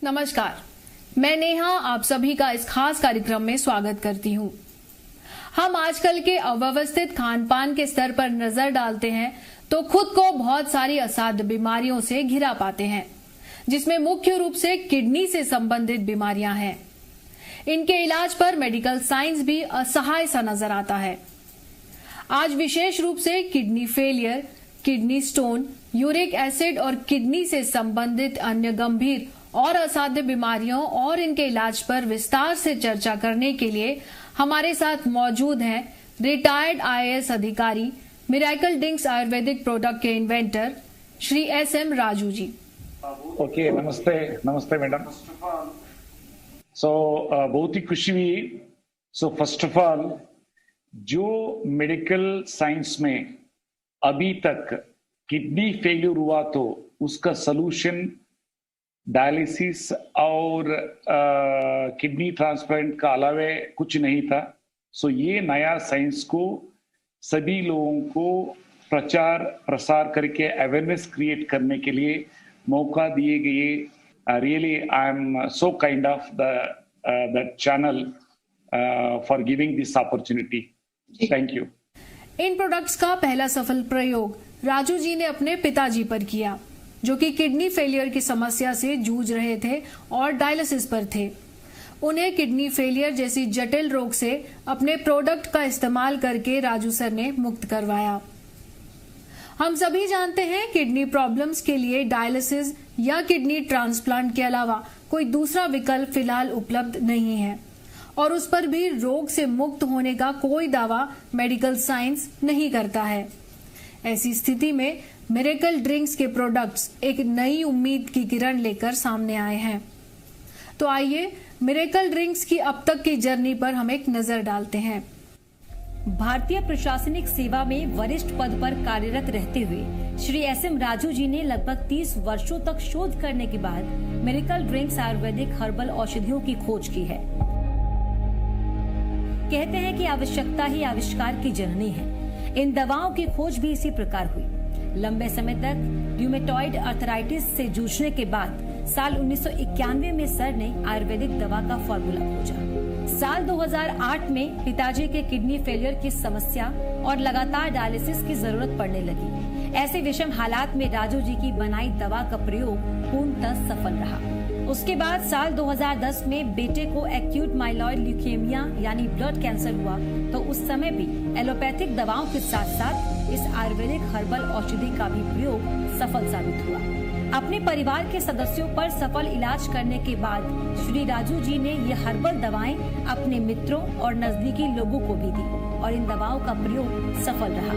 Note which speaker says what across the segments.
Speaker 1: नमस्कार, मैं नेहा आप सभी का इस खास कार्यक्रम में स्वागत करती हूँ। हम आजकल के अव्यवस्थित खान पान के स्तर पर नजर डालते हैं तो खुद को बहुत सारी असाध्य बीमारियों से घिरा पाते हैं, जिसमें मुख्य रूप से किडनी से संबंधित बीमारियां हैं। इनके इलाज पर मेडिकल साइंस भी असहाय सा नजर आता है। आज विशेष रूप से kidney failure, kidney stone, uric acid और किडनी से संबंधित अन्य गंभीर और असाध्य बीमारियों और इनके इलाज पर विस्तार से चर्चा करने के लिए हमारे साथ मौजूद हैं रिटायर्ड आईएएस अधिकारी, मिरेकल ड्रिंक्स आयुर्वेदिक प्रोडक्ट के inventor Shri SM. Raju ji.
Speaker 2: Okay, नमस्ते मैडम। बहुत ही खुशी हुई। फर्स्ट ऑफ ऑल, जो मेडिकल साइंस में अभी तक किडनी फेल्यूर हुआ तो उसका सलूशन डायलिसिस और किडनी ट्रांसप्लांट का अलावे कुछ नहीं था। ये नया साइंस को सभी लोगों को प्रचार प्रसार करके अवेयरनेस क्रिएट करने के लिए मौका दिए गए। Really I am so kind of the channel for giving this opportunity. Thank you.
Speaker 1: In products का पहला सफल प्रयोग राजू जी ने अपने पिताजी पर किया, जो कि किडनी फेलियर की समस्या से जूझ रहे थे और डायलिसिस पर थे। उन्हें किडनी फेलियर जैसी जटिल रोग से अपने प्रोडक्ट का इस्तेमाल करके राजू सर ने मुक्त करवाया। हम सभी जानते हैं किडनी प्रॉब्लम्स के लिए डायलिसिस या किडनी ट्रांसप्लांट के अलावा कोई दूसरा विकल्प फिलहाल उपलब्ध नहीं है और उस पर भी रोग से मुक्त होने का कोई दावा मेडिकल साइंस नहीं करता है। ऐसी स्थिति में मिरेकल ड्रिंक्स के प्रोडक्ट्स एक नई उम्मीद की किरण लेकर सामने आए हैं। तो आइए मिरेकल ड्रिंक्स की अब तक की जर्नी पर हम एक नजर डालते हैं।
Speaker 3: भारतीय प्रशासनिक सेवा में वरिष्ठ पद पर कार्यरत रहते हुए श्री एस.एम. राजू जी ने लगभग 30 वर्षों तक शोध करने के बाद मिरेकल ड्रिंक्स आयुर्वेदिक हर्बल औषधियों की खोज की है। कहते हैं कि आवश्यकता ही आविष्कार की जननी है। इन दवाओं की खोज भी इसी प्रकार हुई। लंबे समय तक र्यूमेटॉइड अर्थराइटिस से जूझने के बाद साल 1991 में सर ने आयुर्वेदिक दवा का फॉर्मूला खोजा। साल 2008 में पिताजी के किडनी फेलियर की समस्या और लगातार डायलिसिस की जरूरत पड़ने लगी। ऐसे विषम हालात में राजू जी की बनाई दवा का प्रयोग पूर्णतः सफल रहा। उसके बाद साल 2010 में बेटे को एक्यूट माइलॉइड ल्यूकेमिया यानी ब्लड कैंसर हुआ, तो उस समय भी एलोपैथिक दवाओं के साथ साथ इस आयुर्वेदिक हर्बल औषधि का भी प्रयोग सफल साबित हुआ। अपने परिवार के सदस्यों पर सफल इलाज करने के बाद श्री राजू जी ने ये हर्बल दवाएं अपने मित्रों और नजदीकी लोगों को भी दी और इन दवाओं का प्रयोग सफल रहा।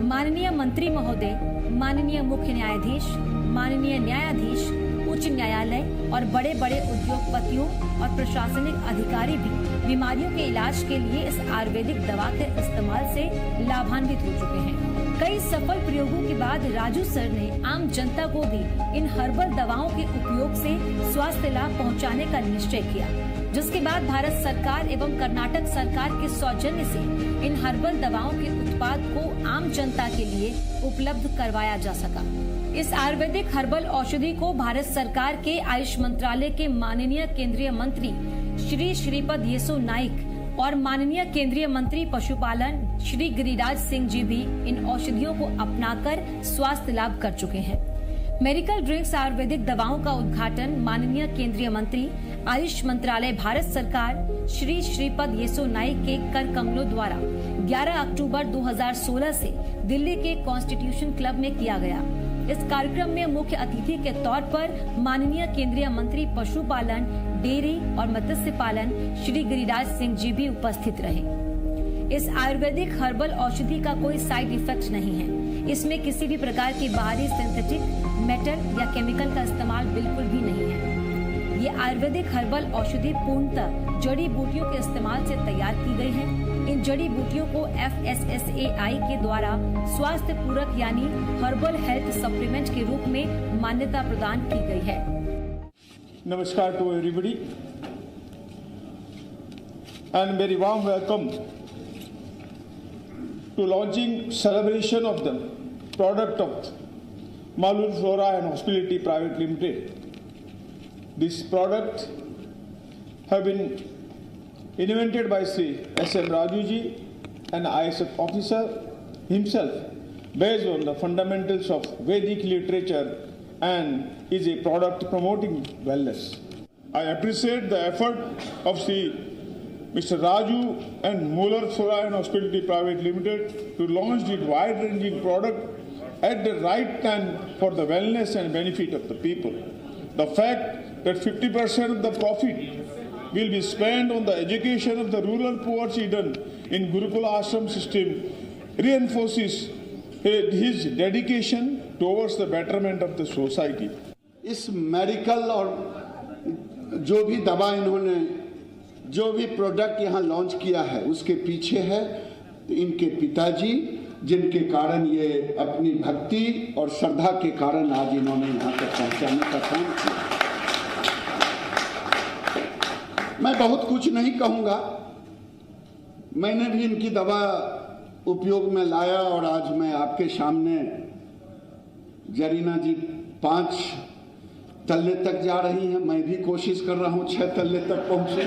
Speaker 3: माननीय मंत्री महोदय, माननीय मुख्य न्यायाधीश, माननीय न्यायाधीश, उच्च न्यायालय और बड़े बड़े उद्योगपतियों और प्रशासनिक अधिकारी भी बीमारियों के इलाज के लिए इस आयुर्वेदिक दवा के इस्तेमाल से लाभान्वित हो चुके हैं। कई सफल प्रयोगों के बाद राजू सर ने आम जनता को भी इन हर्बल दवाओं के उपयोग से स्वास्थ्य लाभ पहुंचाने का निश्चय किया, जिसके बाद भारत सरकार एवं कर्नाटक सरकार के सौजन्य से इन हर्बल दवाओं के उत्पाद को आम जनता के लिए उपलब्ध करवाया जा सका। इस आयुर्वेदिक हर्बल औषधि को भारत सरकार के आयुष मंत्रालय के माननीय केंद्रीय मंत्री श्री श्रीपद येसो नाइक और माननीय केंद्रीय मंत्री पशुपालन श्री गिरिराज सिंह जी भी इन औषधियों को अपनाकर स्वास्थ्य लाभ कर चुके हैं। मेडिकल ड्रिंक्स आयुर्वेदिक दवाओं का उद्घाटन माननीय केंद्रीय मंत्री आयुष मंत्रालय भारत सरकार श्री श्रीपद येसो नाइक के कर कमलों द्वारा 11 अक्टूबर 2016 से दिल्ली के कॉन्स्टिट्यूशन क्लब में किया गया। इस कार्यक्रम में मुख्य अतिथि के तौर पर माननीय केंद्रीय मंत्री पशुपालन, डेयरी और मत्स्य पालन श्री गिरिराज सिंह जी भी उपस्थित रहे। इस आयुर्वेदिक हर्बल औषधि का कोई साइड इफेक्ट नहीं है। इसमें किसी भी प्रकार की बाहरी सिंथेटिक, मेटल या केमिकल का इस्तेमाल बिल्कुल भी नहीं है। ये आयुर्वेदिक हर्बल औषधि पूर्णतः जड़ी बूटियों के इस्तेमाल से तैयार की गई है। इन जड़ी बूटियों को FSSAI के द्वारा स्वास्थ्य पूरक यानी हर्बल हेल्थ सप्लीमेंट के रूप में मान्यता प्रदान की गई है।
Speaker 4: नमस्कार to everybody and very warm welcome to launching celebration of the product of Malur Flora and Hospitality Private Limited. This product have been invented by Sri S.M. Rajuji, an ISF officer himself, based on the fundamentals of Vedic literature, and is a product promoting wellness. I appreciate the effort of Mr. Raju and Muller Solar and Hospitality Private Limited to launch this wide-ranging product at the right time for the wellness and benefit of the people. The fact that 50% of the profit will be spent on the education of the rural poor children in Gurukula Ashram system reinforces his dedication towards the betterment of the society.
Speaker 5: इस medical और जो भी दवा इन्होंने जो भी product यहाँ launch किया है उसके पीछे है इनके पिताजी, जिनके कारण ये अपनी भक्ति और श्रद्धा के कारण आज इन्होंने यहाँ तक पहुँचाने का काम किया। मैं बहुत कुछ नहीं कहूँगा, मैंने भी इनकी दवा उपयोग में लाया और आज मैं आपके सामने जरीना जी 5 तल्ले तक जा रही हैं, मैं भी कोशिश कर रहा हूं 6 तल्ले तक पहुंचे।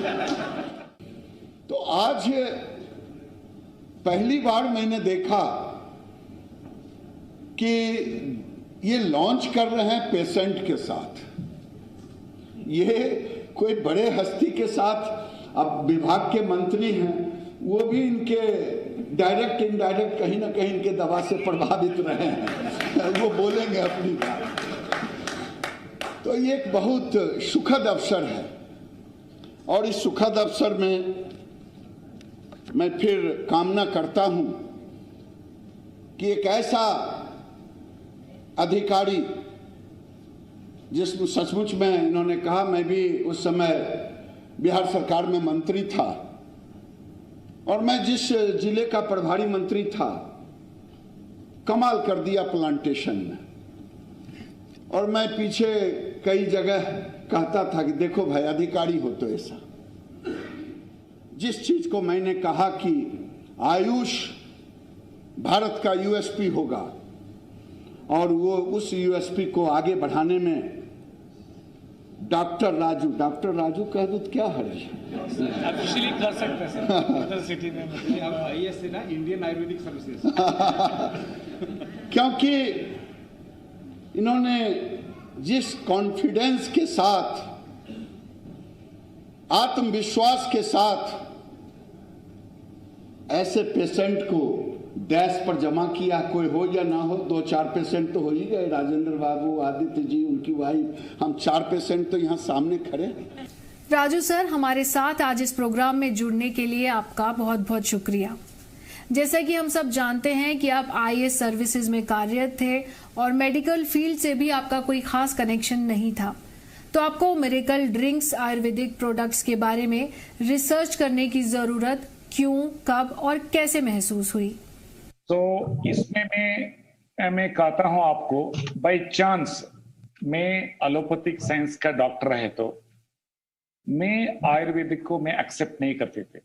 Speaker 5: तो आज पहली बार मैंने देखा कि ये लॉन्च कर रहे हैं पेशेंट के साथ, ये कोई बड़े हस्ती के साथ। अब विभाग के मंत्री हैं, वो भी इनके डायरेक्ट इनडायरेक्ट कहीं ना कहीं इनके दवा से प्रभावित रहे हैं, वो बोलेंगे अपनी बात। तो ये एक बहुत सुखद अवसर है और इस सुखद अवसर में मैं फिर कामना करता हूं कि एक ऐसा अधिकारी जिसमें सचमुच में इन्होंने कहा, मैं भी उस समय बिहार सरकार में मंत्री था और मैं जिस जिले का प्रभारी मंत्री था, कमाल कर दिया प्लांटेशन में। और मैं पीछे कई जगह कहता था कि देखो भाई अधिकारी हो तो ऐसा। जिस चीज को मैंने कहा कि आयुष भारत का यूएसपी होगा और वो उस यूएसपी को आगे बढ़ाने में डॉक्टर राजू कह दो तो क्या हर्ज है,
Speaker 2: ऑफिशियली कर सकते हैं सिटी में,
Speaker 4: ISA ना, इंडियन आयुर्वेदिक सर्विसेज।
Speaker 5: क्योंकि इन्होंने जिस कॉन्फिडेंस के साथ, आत्मविश्वास के साथ ऐसे पेशेंट को डेस्क पर जमा किया, कोई हो या ना हो, 2-4 पेशेंट तो हो ही गए, राजेंद्र बाबू, आदित्य जी, उनकी वाइफ, हम 4 पेशेंट तो यहाँ सामने खड़े।
Speaker 1: राजू सर, हमारे साथ आज इस प्रोग्राम में जुड़ने के लिए आपका बहुत बहुत शुक्रिया। जैसा कि हम सब जानते हैं कि आप IAS सर्विसेज में कार्यरत थे और मेडिकल फील्ड से भी आपका कोई खास कनेक्शन नहीं था, तो आपको मिरेकल ड्रिंक्स आयुर्वेदिक प्रोडक्ट्स के बारे में रिसर्च करने की जरूरत क्यों, कब और कैसे महसूस हुई?
Speaker 2: तो इसमें मैं कहता हूं आपको, बाय चांस मैं एलोपैथिक साइंस का डॉक्टर है तो मैं आयुर्वेदिक को मैं एक्सेप्ट नहीं करते थे।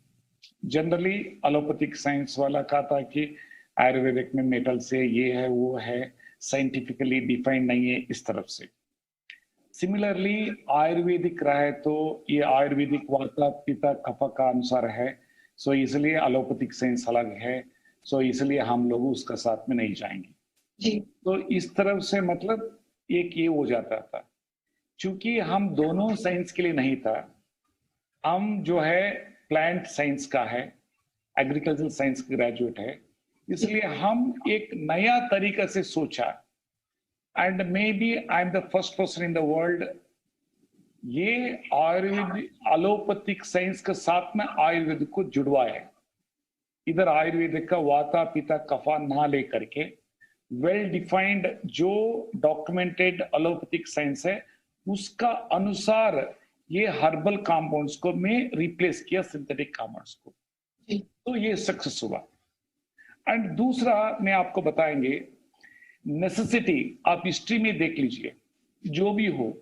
Speaker 2: जनरली एलोपैथिक साइंस वाला कहता कि आयुर्वेदिक में मेटल से ये है वो है, साइंटिफिकली डिफाइंड नहीं है इस तरफ से। सिमिलरली आयुर्वेदिक रहे तो ये आयुर्वेदिक वाता पिता कफा का अनुसार है, सो इसलिए एलोपैथिक साइंस अलग है, सो इसलिए हम लोग उसका साथ में नहीं जाएंगे जी। तो इस तरफ से मतलब एक ये हो जाता था, क्योंकि हम दोनों साइंस के लिए नहीं था, हम जो है प्लांट साइंस का है, एग्रीकल्चर साइंस का ग्रेजुएट है, इसलिए हम एक नया तरीका से सोचा and maybe I am the first person in the world ये आयुर्वेदिक एलोपैथिक साइंस के साथ में आयुर्वेद को जुड़वा है। इधर आयुर्वेदिक का वाता पिता कफा ना लेकर के वेल डिफाइंड जो डॉक्यूमेंटेड एलोपैथिक साइंस है उसका अनुसार ये हर्बल कंपाउंड्स को मैं रिप्लेस किया सिंथेटिक कंपाउंड्स को, तो ये सक्सेस हुआ। एंड दूसरा मैं आपको बताएंगे नेसेसिटी, आप हिस्ट्री में देख लीजिए, जो भी हो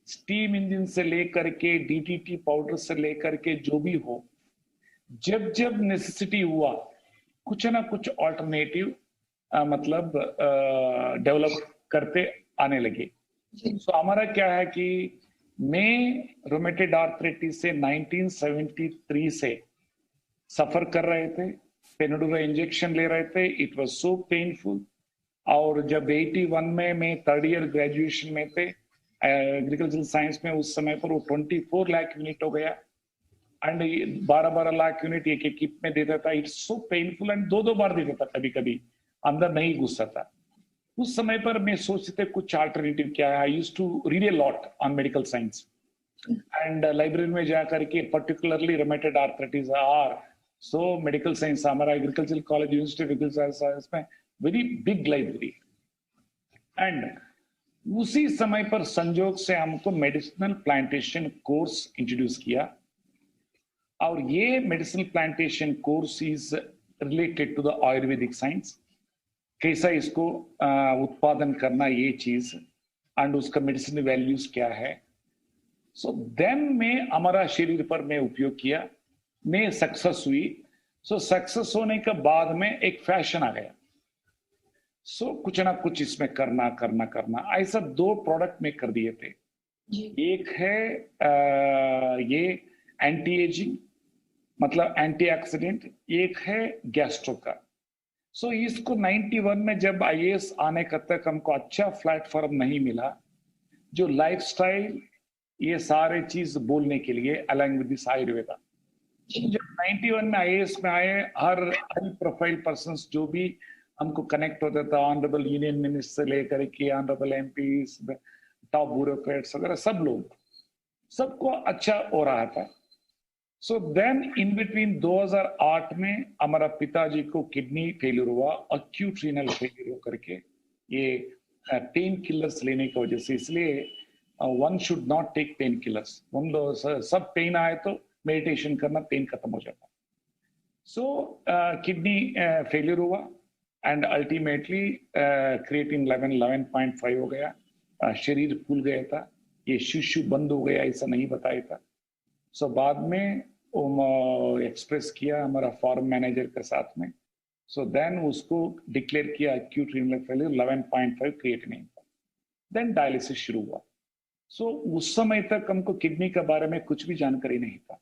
Speaker 2: स्टीम इंजन से लेकर के डीटीटी पाउडर से लेकर के जो भी हो, जब जब नेसेसिटी हुआ कुछ ना कुछ ऑल्टरनेटिव मतलब डेवलप करते आने लगे। तो हमारा क्या है कि मैं रोमेटेड आर्थराइटिस से 1973 से सफर कर रहे थे, पेनिडोरा इंजेक्शन ले रहे थे, इट वाज सो पेनफुल। और जब 81 में मैं थर्ड ईयर ग्रेजुएशन में थे एग्रीकल्चरल साइंस में, उस समय पर वो 24 लाख यूनिट हो गया एंड 12 लाख यूनिट एक एक किट में देता था। इट्स सो पेनफुल एंड दो बार देता था, कभी कभी अंदर नहीं घुसता था। उस समय पर मैं सोचते कुछ अल्टरनेटिव क्या है। I used to read a lot on medical science and library में जाकर के particularly rheumatoid arthritis or so medical science, हमारा agricultural college university of agricultural science में वेरी बिग लाइब्रेरी। एंड उसी समय पर संजोग से हमको मेडिसिनल प्लांटेशन कोर्स इंट्रोड्यूस किया, और ये medicinal plantation course is related to the Ayurvedic science, कैसा इसको उत्पादन करना ये चीज एंड उसका मेडिसिनल वैल्यूज क्या है। सो देन में हमारा शरीर पर मैं उपयोग किया, मैं सक्सेस हुई। सो सक्सेस होने के बाद में एक फैशन आ गया, सो कुछ ना कुछ इसमें करना करना करना, ऐसा 2 प्रोडक्ट में कर दिए थे। एक है ये एंटी एजिंग मतलब एंटीऑक्सीडेंट, एक है गैस्ट्रो का। सो इसको 91 में जब आईएएस आने का तक हमको अच्छा प्लेटफॉर्म नहीं मिला, जो लाइफस्टाइल ये सारे चीज बोलने के लिए अलॉन्ग विद दिस आयुर्वेदा। जब 91 में आईएएस में आए, हर हाई प्रोफाइल पर्संस जो भी हमको कनेक्ट होता था, ऑनरेबल यूनियन मिनिस्टर से लेकर के ऑनरेबल एमपीज, टॉप ब्यूरोक्रेट्स वगैरह, सब लोग, सबको अच्छा हो रहा था। सो देन इन बिटवीन 2008 में हमारा पिताजी को किडनी फेलियर हुआ, अक्यूट रीनल फेलियर होकर के, ये पेन किलर्स लेने की वजह से। इसलिए one should not take pain killers. सब पेन आए तो मेडिटेशन करना, पेन खत्म हो जाता। सो किडनी फेलियर हुआ एंड अल्टीमेटली क्रिएटिन 11.5 हो गया, शरीर फूल गया था, ये शिशु बंद हो गया, ऐसा नहीं बताया था। सो बाद में एक्सप्रेस किया हमारा फॉर्म मैनेजर के साथ में। सो देन उसको डिक्लेयर किया acute renal failure, 11.5 creatinine. Then dialysis शुरू हुआ। सो उस समय तक हमको किडनी के बारे में कुछ भी जानकारी नहीं था।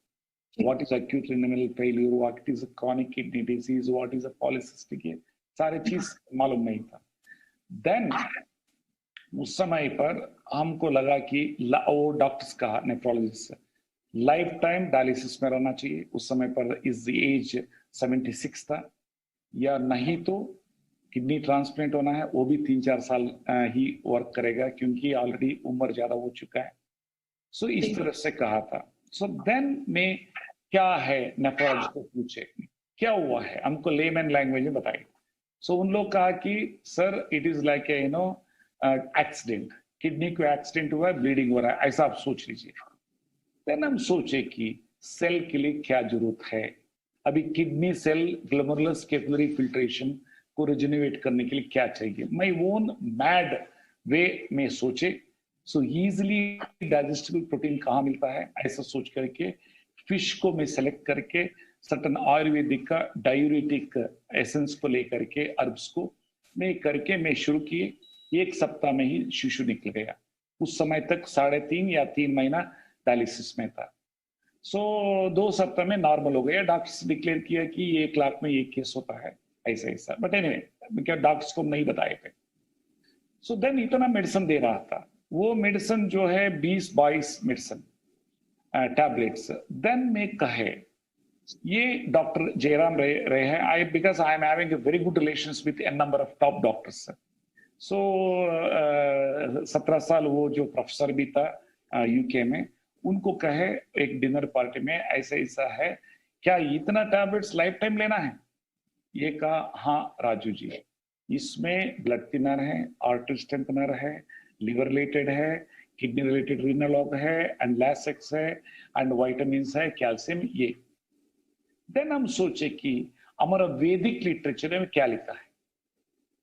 Speaker 2: What is acute renal failure, what is chronic kidney disease, what is polycystic, ये सारे चीज मालूम नहीं था। देन उस समय पर हमको लगा कि वो डॉक्टर्स का, नेफ्रोलॉजिस्ट, लाइफ टाइम डायलिसिस में रहना चाहिए। उस समय पर इज एज 76 था, या नहीं तो किडनी ट्रांसप्लांट होना है, वो भी 3-4 साल ही वर्क करेगा, क्योंकि ऑलरेडी उम्र ज्यादा हो चुका है। सो इस तरह से कहा था। सो देन में क्या है, नेफ्रोलॉजिस्ट को पूछे क्या हुआ है, हमको लेमैन लैंग्वेज में बताइए। सो उन लोग कहा कि sir it is like a accident, kidney को एक्सीडेंट हुआ है, ब्लीडिंग हो रहा है, ऐसा आप सोच लीजिए। देन हम सोचे कि सेल के लिए क्या जरूरत है। अभी kidney cell glomerulus capillary filtration को रिजेनरेट करने के लिए क्या चाहिए। माय ओन मैड वे में सोचे। सो इजिली डाइजेस्टेबल प्रोटीन कहाँ मिलता है, ऐसा सोच करके फिश को मैं सेलेक्ट करके सर्टन आयुर्वेदिक का डायूरेटिक एसेंस को लेकर के अर्ब्स को मैं करके मैं शुरू किए। 1 सप्ताह में ही शिशु निकल गया। उस समय तक 3.5 या 3 महीना डायलिसिस में था। सो 2 सप्ताह में नॉर्मल हो गया। डॉक्टर्स डिक्लेयर किया कि 1 लाख में 1 केस होता है, ऐसा ऐसा। बट एनीवे क्या डॉक्टर्स को नहीं बताए थे। सो देन इतना मेडिसिन दे रहा था, वो मेडिसिन जो है 20-22 मेडिसिन टैबलेट्स। देन में कहे ये डॉक्टर जयराम रहे हैं, I because I am having a very good relations with a number of top doctors. So 17 साल वो जो प्रोफेसर भी था यूके में, उनको कहे एक डिनर पार्टी में ऐसा ऐसा है, क्या इतना टैबलेट्स लाइफ टाइम लेना है। ये कहा हाँ राजू जी, इसमें ब्लड थिनर है, आर्टरी स्ट्रेंथनर है, लिवर रिलेटेड है, किडनी रिलेटेड रीनलॉग है, एंड लैसेक्स है, एंड वाइटामिन है, कैल्शियम, ये। देन हम सोचे कि हमारा वैदिक लिटरेचर में क्या लिखा है,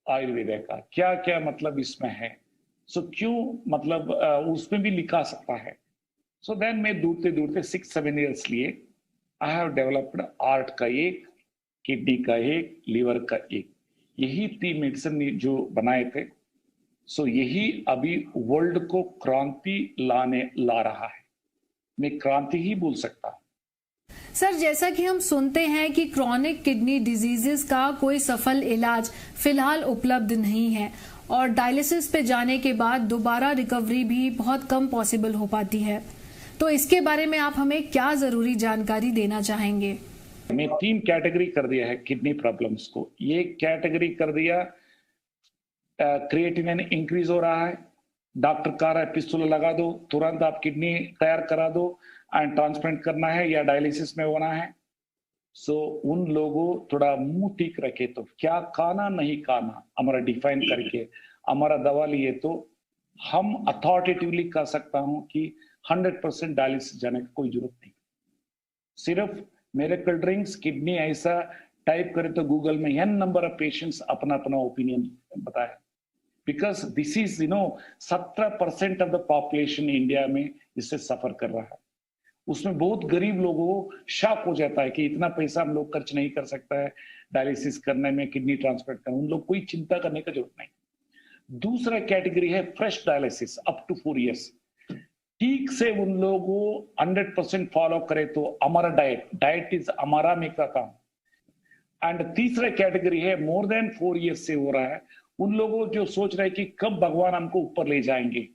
Speaker 2: आयुर्वेदा का क्या क्या मतलब इसमें है। सो क्यों मतलब उसमें भी लिखा सकता है। सो देन मैं दूरते दूरते 6-7 ईयर्स लिए आई हैव डेवलप्ड आर्ट का एक, किडनी का एक, लीवर का एक, यही 3 मेडिसिन जो बनाए थे। सो यही अभी वर्ल्ड को क्रांति ला रहा है। मैं क्रांति ही बोल सकता हूं।
Speaker 1: सर, जैसा कि हम सुनते हैं कि क्रॉनिक किडनी डिजीजेस का कोई सफल इलाज फिलहाल उपलब्ध नहीं है और डायलिसिस पे जाने के बाद दोबारा रिकवरी भी बहुत कम पॉसिबल हो पाती है, तो इसके बारे में आप हमें क्या जरूरी जानकारी देना चाहेंगे?
Speaker 2: मैं 3 कैटेगरी कर दिया है किडनी प्रॉब्लम्स को। ये कैटेगरी कर दिया, क्रिएटिनिन इंक्रीज हो रहा है, डॉक्टर कह रहा है पिस्तौल लगा दो, तुरंत आप किडनी तैयार करा दो एंड ट्रांसप्लांट करना है या डायलिसिस में होना है। सो उन लोगों थोड़ा मुंह ठीक रखे, तो क्या खाना नहीं खाना हमारा डिफाइन करके हमारा दवा लिए तो हम अथॉरिटेटिवली कह सकता हूं कि 100% डायलिसिस जाने की कोई जरूरत नहीं। सिर्फ मिरेकल ड्रिंक्स किडनी ऐसा टाइप करे तो गूगल में n नंबर ऑफ पेशेंट्स अपना अपना ओपिनियन बताए, because this is 17% of the population India में इससे सफर कर रहा है। उसमें बहुत गरीब लोगों को शॉक हो जाता है कि इतना पैसा हम लोग खर्च नहीं कर सकता है डायलिसिस करने में, किडनी ट्रांसप्लांट करने, उन लोग कोई चिंता करने का जरूरत नहीं। दूसरा कैटेगरी है fresh dialysis up to 4 years। ठीक से उन लोगों 100% फॉलो करे तो हमारा डाइट इज हमारा मैं कहता हूं। एंड तीसरा कैटेगरी है मोर देन 4 years से हो रहा है, उन लोगों जो सोच रहे हैं कि कब भगवान हमको ऊपर ले जाएंगे,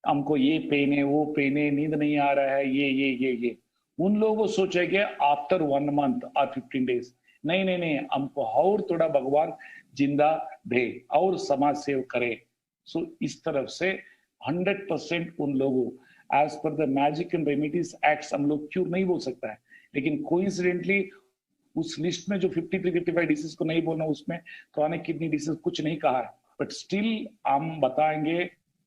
Speaker 2: हमको ये पेन है वो पेन है, नींद नहीं आ रहा है, ये उन लोगों सोचेंगे आफ्टर 1 month और 15 days नहीं हमको और थोड़ा भगवान जिंदा दे और समाज सेव करे। सो इस तरफ से 100% उन लोगों as per the magic and remedies acts हम लोग क्योर नहीं बोल सकता है, लेकिन कोइंसिडेंटली उस लिस्ट में जो 53-55 डिसीज को नहीं बोलना, उसमें क्रॉनिक किडनी डिसीज कुछ नहीं कहा है, बट स्टिल हम बताएंगे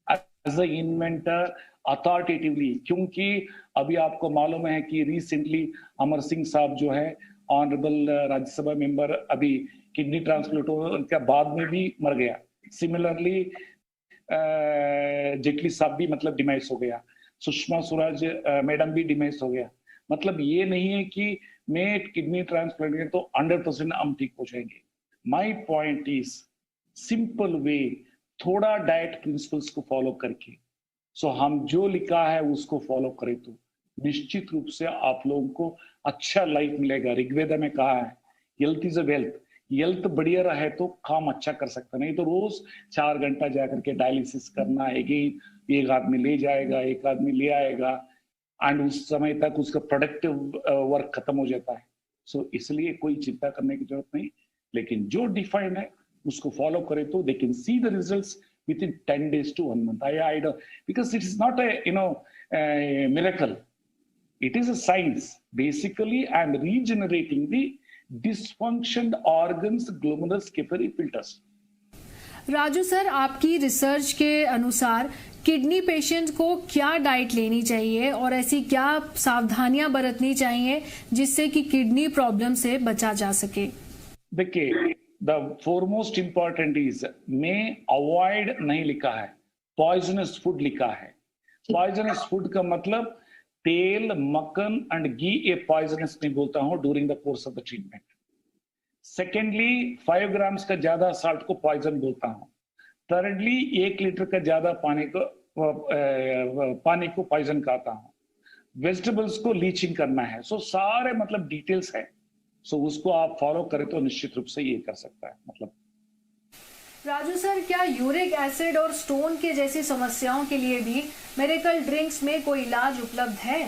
Speaker 2: एज अ इन्वेंटर अथॉरिटेटिवली, क्योंकि अभी आपको मालूम है कि रिसेंटली अमर सिंह साहब जो है ऑनरेबल राज्यसभा मेंबर, अभी किडनी ट्रांसप्लांट उनके बाद में भी मर गया। सिमिलरली जेटली साहब भी मतलब डिमाइस हो गया, सुषमा स्वराज मैडम भी डिमाइस हो गया। मतलब ये नहीं है कि मैं किडनी ट्रांसप्लांट करें तो 100% हम ठीक हो जाएंगे। My point is simple way, थोड़ा डाइट प्रिंसिपल्स को फॉलो करके, सो हम जो लिखा है उसको फॉलो करें तो निश्चित रूप से आप लोगों को अच्छा लाइफ मिलेगा। ऋग्वेद में कहा है health is a wealth, health बढ़िया रहे तो काम अच्छा कर सकता, नहीं तो रोज 4 घंटा जाकर के डायलिसिस करना, अगेन एक आदमी ले जाएगा एक आदमी ले आएगा एंड उस समय तक उसका प्रोडक्टिव वर्क खत्म हो जाता है। सो इसलिए कोई चिंता करने की जरूरत नहीं, लेकिन जो डिफाइंड है उसको फॉलो करे तो they can see the results within 10 days to 1 month. I don't, because it is not a miracle. It is a science. Basically, I am regenerating the dysfunctioned organs, glomerulus, capillary filters.
Speaker 1: Raju sir, आपकी research के अनुसार kidney patient को क्या diet लेनी चाहिए और ऐसी क्या सावधानियां बरतनी चाहिए जिससे कि किडनी प्रॉब्लम से बचा जा सके?
Speaker 2: देखिए, द फोरमोस्ट इंपॉर्टेंट इज, में अवॉइड नहीं लिखा है, पॉइजनस फूड लिखा है। पॉइजनस फूड का मतलब तेल, मक्खन एंड घी, ये पॉइजनस नहीं बोलता हूं during the course of the treatment. Secondly, 5 grams का ज्यादा साल्ट को पॉइजन बोलता हूं। थर्डली, 1 लीटर का ज्यादा पानी को पॉइजन कहता हूं। वेजिटेबल्स को लीचिंग करना है। सो सारे मतलब डिटेल्स है, सो उसको आप फॉलो करें तो निश्चित रूप से ये कर सकता है। मतलब
Speaker 1: राजू सर, क्या यूरिक एसिड और स्टोन के जैसी समस्याओं के लिए भी मिरेकल ड्रिंक्स में कोई इलाज उपलब्ध है?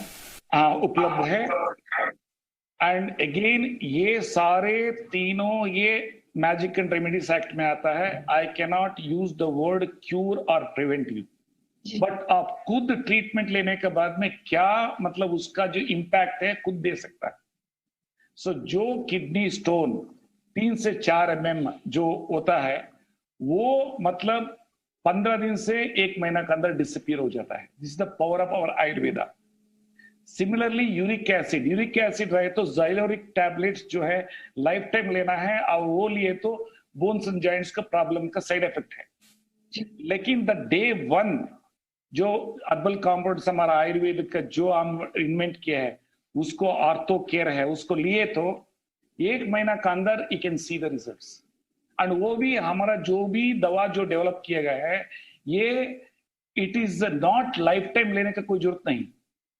Speaker 2: हाँ, उपलब्ध है। एंड अगेन ये सारे तीनों ये मैजिक एंड रेमेडीज एक्ट में आता है। I can not use the word cure और प्रिवेंटिव, बट आप खुद ट्रीटमेंट लेने के बाद में क्या मतलब उसका जो इम्पैक्ट है खुद दे सकता है। सो जो किडनी स्टोन 3 से 4 mm जो होता है वो मतलब 15 दिन से 1 महीना के अंदर डिसअपीयर हो जाता है। This is the power of our Ayurveda. Similarly uric acid रहे तो ज़ाइलोरिक टैबलेट्स जो है लाइफ टाइम लेना है, और वो लिए तो बोन्स एंड जॉइंट्स का प्रॉब्लम का साइड इफेक्ट है। लेकिन द डे 1 जो हर्बल कॉम्पाउंड्स हमारा आयुर्वेद का जो हम इन्वेंट किया है उसको आर्थो केयर है, उसको लिए तो 1 महीना के अंदर you can see the results. And वो भी हमारा जो भी दवा जो डेवलप किया गया है, ये it is not life time लेने का कोई जरूरत नहीं।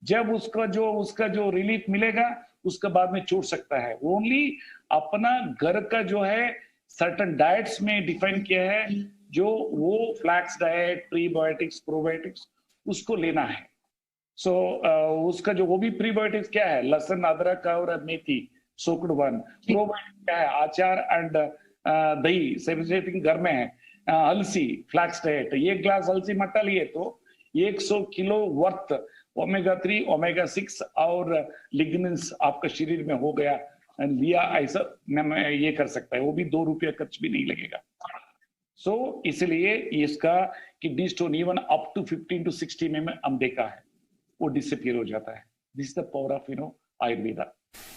Speaker 2: जब उसका जो रिलीफ मिलेगा उसके बाद में छूट सकता है। ओनली अपना घर का जो है सर्टन डाइट्स में डिफाइन किया है, जो वो फ्लैक्स डाइट, प्रीबायोटिक्स, प्रोबायोटिक्स उसको लेना है। उसका जो वो भी प्रीबायोटिक्स क्या है, लहसुन, अदरक और मेथी, सोक्ड वन। प्रोबायोटिक्स क्या है, आचार एंड दही, सेविंग घर में है। अलसी, फ्लैक्स डाइट, 1 ग्लास अलसी मट्टा लिए तो 100 किलो वर्थ ओमेगा 3, ओमेगा 6 और लिग्निन्स आपका शरीर में हो गया लिया, ऐसा ये कर सकता है। वो भी 2 रुपया खर्च भी नहीं लगेगा। इसलिए इसका kidney stone even up to 15 to 60 में हम देखा है, वो डिसअपियर हो जाता है। This is the power of Ayurveda.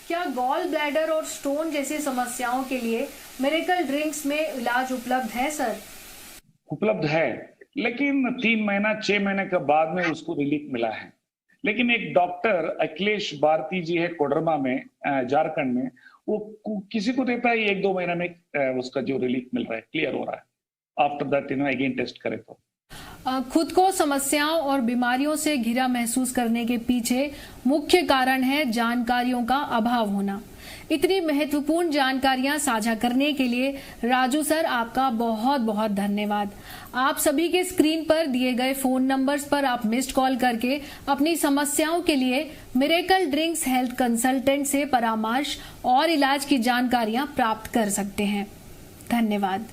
Speaker 1: क्या गॉल ब्लैडर और स्टोन जैसी समस्याओं के लिए मिरेकल ड्रिंक्स में इलाज उपलब्ध है सर?
Speaker 2: उपलब्ध है, लेकिन 3 महीना 6 महीने के बाद में उसको रिलीफ मिला है। लेकिन एक डॉक्टर अखिलेश भारती जी है कोडरमा में, झारखंड में, वो किसी को देता है 1-2 महीने में उसका जो रिलीफ मिल रहा है, क्लियर हो रहा है। आफ्टर दैट अगेन टेस्ट करे तो।
Speaker 1: खुद को समस्याओं और बीमारियों से घिरा महसूस करने के पीछे मुख्य कारण है जानकारियों का अभाव होना। इतनी महत्वपूर्ण जानकारियां साझा करने के लिए राजू सर आपका बहुत बहुत धन्यवाद। आप सभी के स्क्रीन पर दिए गए फोन नंबर्स पर आप मिस्ड कॉल करके अपनी समस्याओं के लिए मिरेकल ड्रिंक्स हेल्थ कंसल्टेंट से परामर्श और इलाज की जानकारियां प्राप्त कर सकते हैं। धन्यवाद।